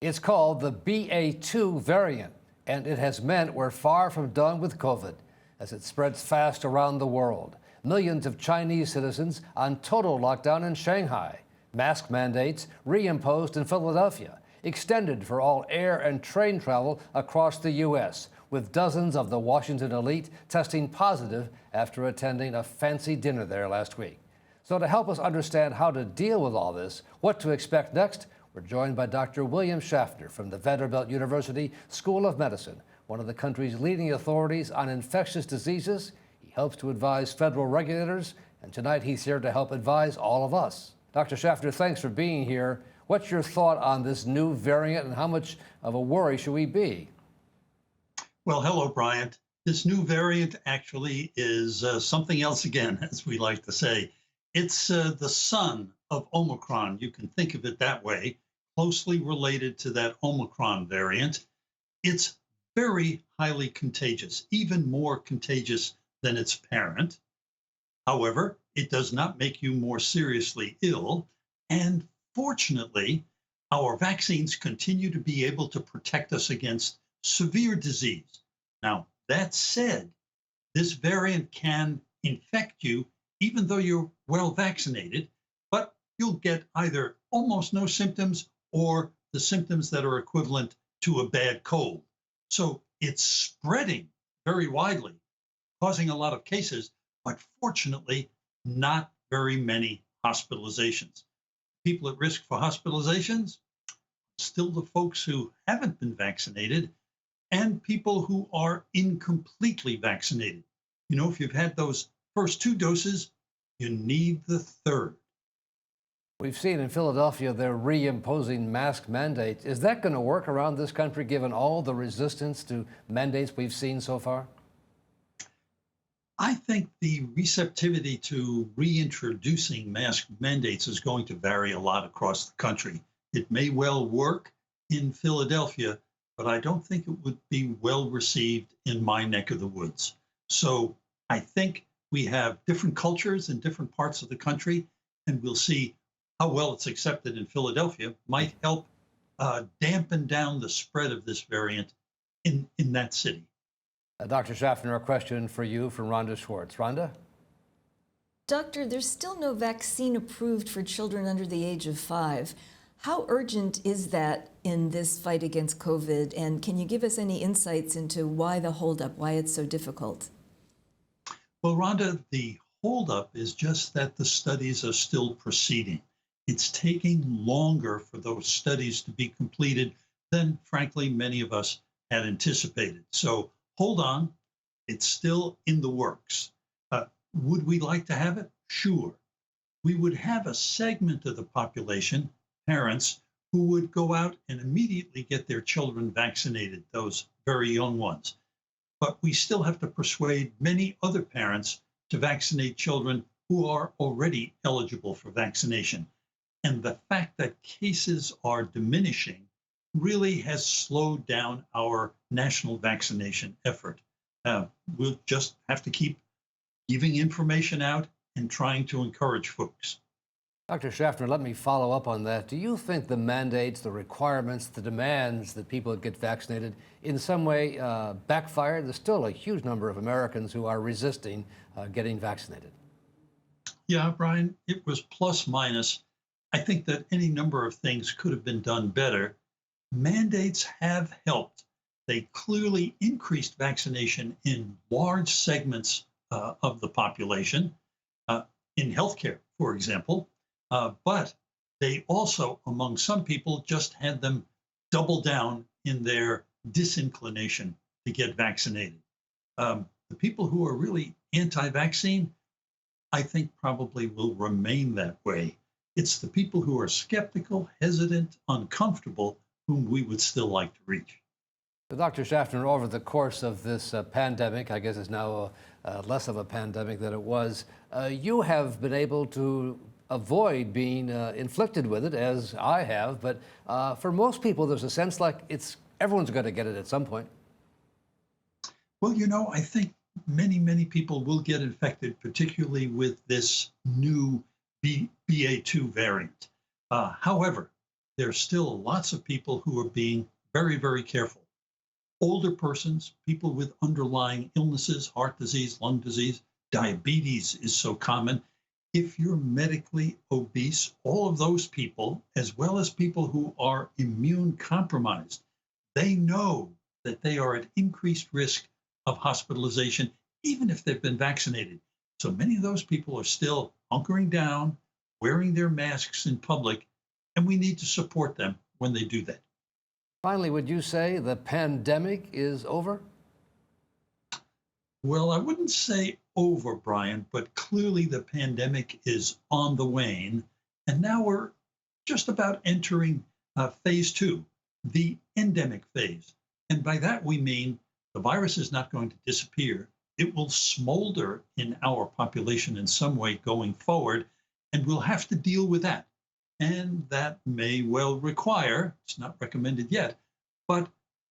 It's called the BA.2 variant, and it has meant we're far from done with COVID as it spreads fast around the world. Millions of Chinese citizens on total lockdown in Shanghai. Mask mandates reimposed in Philadelphia, extended for all air and train travel across the U.S., with dozens of the Washington elite testing positive after attending a fancy dinner there last week. So to help us understand how to deal with all this, what to expect next, we're joined by Dr. William Schaffner from the Vanderbilt University School of Medicine, one of the country's leading authorities on infectious diseases. He helps to advise federal regulators, and tonight he's here to help advise all of us. Dr. Schaffner, thanks for being here. What's your thought on this new variant, and how much of a worry should we be? Well, hello, Brian. This new variant actually is something else again, as we like to say. It's the son of Omicron. You can think of it that way, closely related to that Omicron variant. It's very highly contagious, even more contagious than its parent. However, it does not make you more seriously ill. And fortunately, our vaccines continue to be able to protect us against severe disease. Now, that said, this variant can infect you even though you're well vaccinated, but you'll get either almost no symptoms or the symptoms that are equivalent to a bad cold. So it's spreading very widely, causing a lot of cases, but fortunately, not very many hospitalizations. People at risk for hospitalizations, still the folks who haven't been vaccinated and people who are incompletely vaccinated. You know, if you've had those first 2 doses, you need the third. We've seen in Philadelphia they're reimposing mask mandates. Is that going to work around this country given all the resistance to mandates we've seen so far? I think the receptivity to reintroducing mask mandates is going to vary a lot across the country. It may well work in Philadelphia, but I don't think it would be well received in my neck of the woods. So I think we have different cultures in different parts of the country, and we'll see how well it's accepted in Philadelphia might help dampen down the spread of this variant in that city. Dr. Schaffner, a question for you from Rhonda Schwartz. Rhonda? Doctor, there's still no vaccine approved for children under the age of 5. How urgent is that in this fight against COVID? And can you give us any insights into why the holdup, why it's so difficult? Well, Rhonda, the holdup is just that the studies are still proceeding. It's taking longer for those studies to be completed than, frankly, many of us had anticipated. So hold on, it's still in the works. Would we like to have it? Sure. We would have a segment of the population, parents, who would go out and immediately get their children vaccinated, those very young ones. But we still have to persuade many other parents to vaccinate children who are already eligible for vaccination. And the fact that cases are diminishing really has slowed down our national vaccination effort. We'll just have to keep giving information out and trying to encourage folks. Dr. Schaffner, let me follow up on that. Do you think the mandates, the requirements, the demands that people get vaccinated in some way backfire? There's still a huge number of Americans who are resisting getting vaccinated. Yeah, Brian, it was plus minus. I think that any number of things could have been done better. Mandates have helped. They clearly increased vaccination in large segments of the population, in healthcare, for example. But they also, among some people, just had them double down in their disinclination to get vaccinated. The people who are really anti-vaccine, I think probably will remain that way. It's the people who are skeptical, hesitant, uncomfortable, whom we would still like to reach. So Dr. Schaffner, over the course of this pandemic, I guess it's now less of a pandemic than it was, you have been able to avoid being inflicted with it, as I have, but for most people, there's a sense like everyone's going to get it at some point. Well, you know, I think many people will get infected, particularly with this new BA.2 variant. However, there's still lots of people who are being very, very careful. Older persons, people with underlying illnesses, heart disease, lung disease, diabetes is so common. If you're medically obese, all of those people, as well as people who are immune compromised, they know that they are at increased risk of hospitalization, even if they've been vaccinated. So many of those people are still hunkering down, wearing their masks in public, and we need to support them when they do that. Finally, would you say the pandemic is over? Well, I wouldn't say over, Brian, but clearly the pandemic is on the wane. And now we're just about entering phase 2, the endemic phase. And by that, we mean the virus is not going to disappear. It will smolder in our population in some way going forward, and we'll have to deal with that. And that may well require, it's not recommended yet, but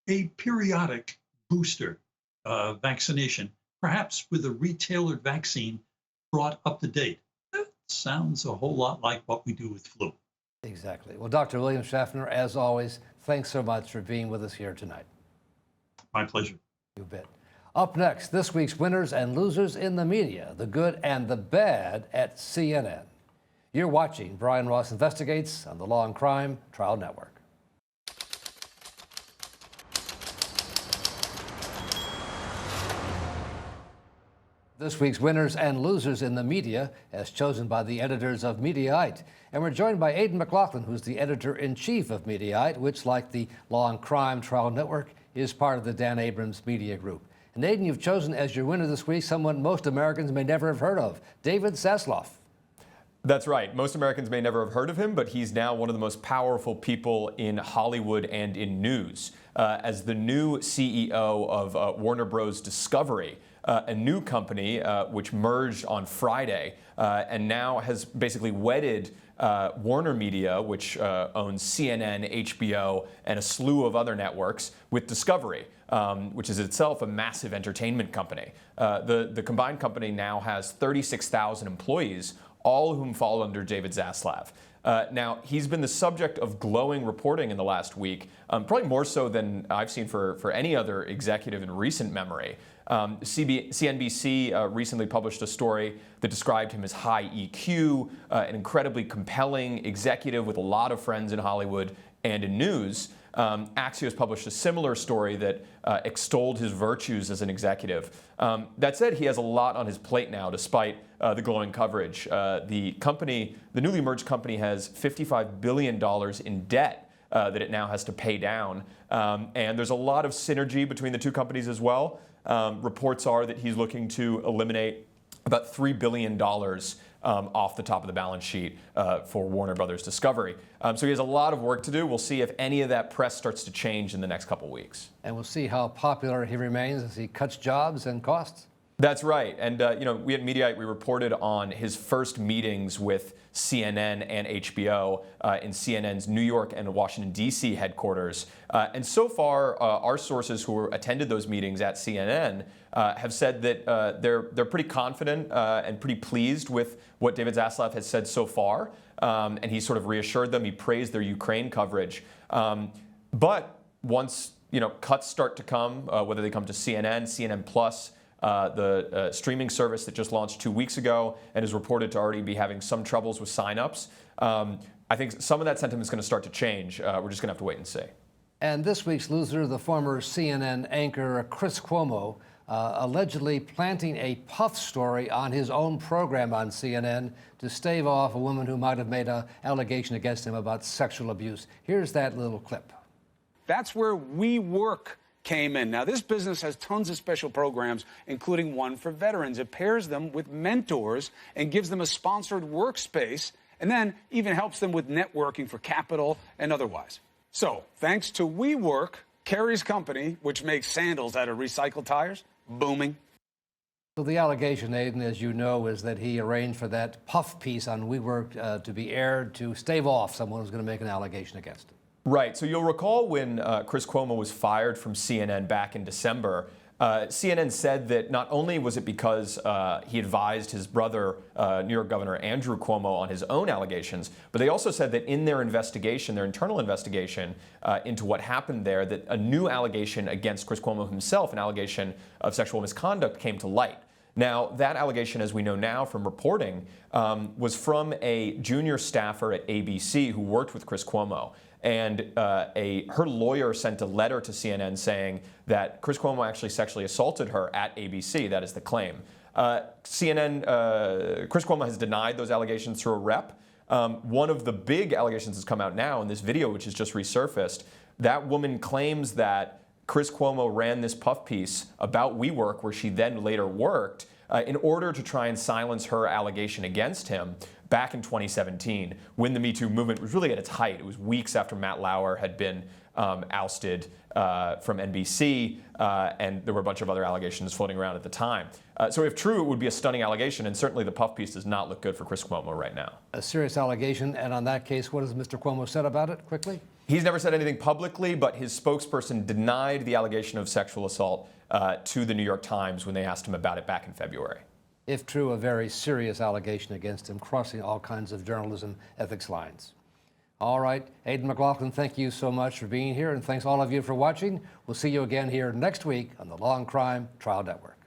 a periodic booster vaccination, perhaps with a retailored vaccine brought up to date. That sounds a whole lot like what we do with flu. Exactly. Well, Dr. William Schaffner, as always, thanks so much for being with us here tonight. My pleasure. You bet. Up next, this week's winners and losers in the media, the good and the bad at CNN. You're watching Brian Ross Investigates on the Law and Crime Trial Network. This week's winners and losers in the media, as chosen by the editors of Mediaite. And we're joined by Aidan McLaughlin, who's the editor-in-chief of Mediaite, which, like the Law and Crime Trial Network, is part of the Dan Abrams Media Group. And Aidan, you've chosen as your winner this week someone most Americans may never have heard of, David Zaslav. That's right. Most Americans may never have heard of him, but he's now one of the most powerful people in Hollywood and in news. As the new CEO of Warner Bros. Discovery, a new company which merged on Friday and now has basically wedded Warner Media, which owns CNN, HBO, and a slew of other networks, with Discovery, which is itself a massive entertainment company. The combined company now has 36,000 employees, all of whom fall under David Zaslav. Now, he's been the subject of glowing reporting in the last week, probably more so than I've seen for any other executive in recent memory. CNBC recently published a story that described him as high EQ, an incredibly compelling executive with a lot of friends in Hollywood and in news. Axios published a similar story that extolled his virtues as an executive. That said, he has a lot on his plate now, despite the glowing coverage. The newly merged company has $55 billion in debt that it now has to pay down. And there's a lot of synergy between the two companies as well. Reports are that he's looking to eliminate about $3 billion off the top of the balance sheet for Warner Brothers Discovery. So he has a lot of work to do. We'll see if any of that press starts to change in the next couple weeks. And we'll see how popular he remains as he cuts jobs and costs. That's right. And, we at Mediaite, we reported on his first meetings with CNN and HBO in CNN's New York and Washington, D.C. headquarters. And so far, our sources who attended those meetings at CNN have said that they're pretty confident and pretty pleased with what David Zaslav has said so far. And he sort of reassured them. He praised their Ukraine coverage. But once, cuts start to come, whether they come to CNN, CNN Plus, the streaming service that just launched 2 weeks ago and is reported to already be having some troubles with signups. I think some of that sentiment is going to start to change. We're just going to have to wait and see. And this week's loser, the former CNN anchor Chris Cuomo, allegedly planting a puff story on his own program on CNN to stave off a woman who might have made an allegation against him about sexual abuse. Here's that little clip. That's where WeWork came in. Now, this business has tons of special programs, including one for veterans. It pairs them with mentors and gives them a sponsored workspace, and then even helps them with networking for capital and otherwise. So, thanks to WeWork, Carrie's company, which makes sandals out of recycled tires, booming. So the allegation, Aidan, as you know, is that he arranged for that puff piece on WeWork to be aired to stave off someone who's going to make an allegation against him. Right. So you'll recall when Chris Cuomo was fired from CNN back in December, CNN said that not only was it because he advised his brother, New York Governor Andrew Cuomo, on his own allegations, but they also said that in their investigation, their internal investigation into what happened there, that a new allegation against Chris Cuomo himself, an allegation of sexual misconduct, came to light. Now, that allegation, as we know now from reporting, was from a junior staffer at ABC who worked with Chris Cuomo. And her lawyer sent a letter to CNN saying that Chris Cuomo actually sexually assaulted her at ABC. That is the claim. Chris Cuomo has denied those allegations through a rep. One of the big allegations that's come out now in this video, which has just resurfaced, that woman claims that Chris Cuomo ran this puff piece about WeWork, where she then later worked, in order to try and silence her allegation against him back in 2017, when the Me Too movement was really at its height. It was weeks after Matt Lauer had been ousted from NBC, and there were a bunch of other allegations floating around at the time. So if true, it would be a stunning allegation, and certainly the puff piece does not look good for Chris Cuomo right now. A serious allegation, and on that case, what has Mr. Cuomo said about it, quickly? He's never said anything publicly, but his spokesperson denied the allegation of sexual assault to the New York Times when they asked him about it back in February. If true, a very serious allegation against him, crossing all kinds of journalism ethics lines. All right, Aidan McLaughlin, thank you so much for being here, and thanks all of you for watching. We'll see you again here next week on the Law and Crime Trial Network.